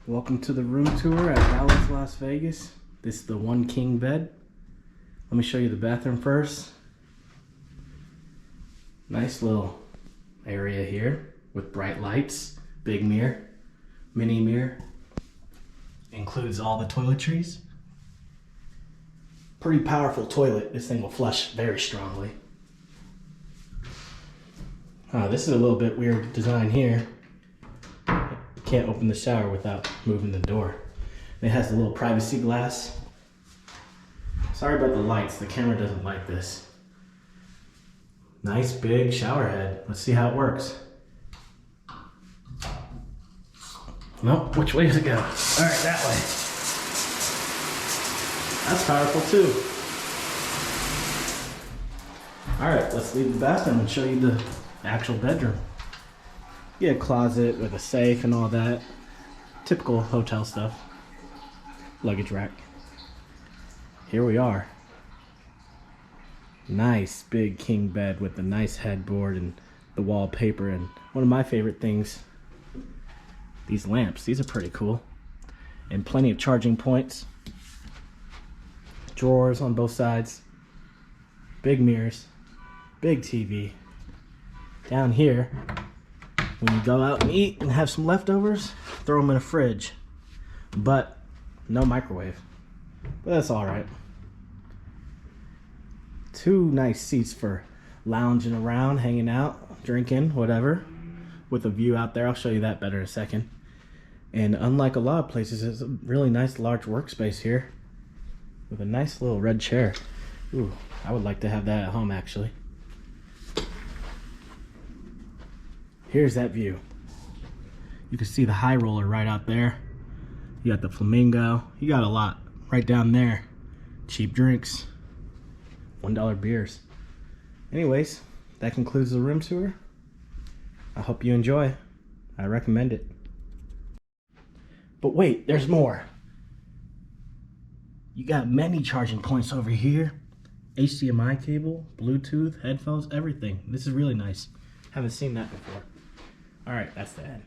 Welcome to the room tour at Bally's Las Vegas. This is the one king bed. Let me show you the bathroom first. Nice little area here with bright lights, big mirror, mini mirror. Includes all the toiletries. Pretty powerful toilet. This thing will flush very strongly. This is a little bit weird design here. You can't open the shower without moving the door. It has a little privacy glass. Sorry about the lights, the camera doesn't like this. Nice big shower head. Let's see how it works. Nope, which way does it go? All right, that way. That's powerful too. All right, let's leave the bathroom and show you the actual bedroom. You get a closet with a safe and all that. Typical hotel stuff. Luggage rack. Here we are. Nice big king bed with a nice headboard and the wallpaper, and one of my favorite things, these lamps. These are pretty cool. And plenty of charging points. Drawers on both sides. Big mirrors. Big TV. Down here, when you go out and eat and have some leftovers, throw them in a fridge. But no microwave. But that's all right. Two nice seats for lounging around, hanging out, drinking, whatever. With a view out there. I'll show you that better in a second. And unlike a lot of places, it's a really nice large workspace here. With a nice little red chair. Ooh, I would like to have that at home actually. Here's that view. You can see the high roller right out there. You got the flamingo. You got a lot right down there. Cheap drinks. $1 beers. Anyways, that concludes the room tour. I hope you enjoy. I recommend it. But wait, there's more. You got many charging points over here. HDMI cable, Bluetooth, headphones, everything. This is really nice. Haven't seen that before. All right, that's the end.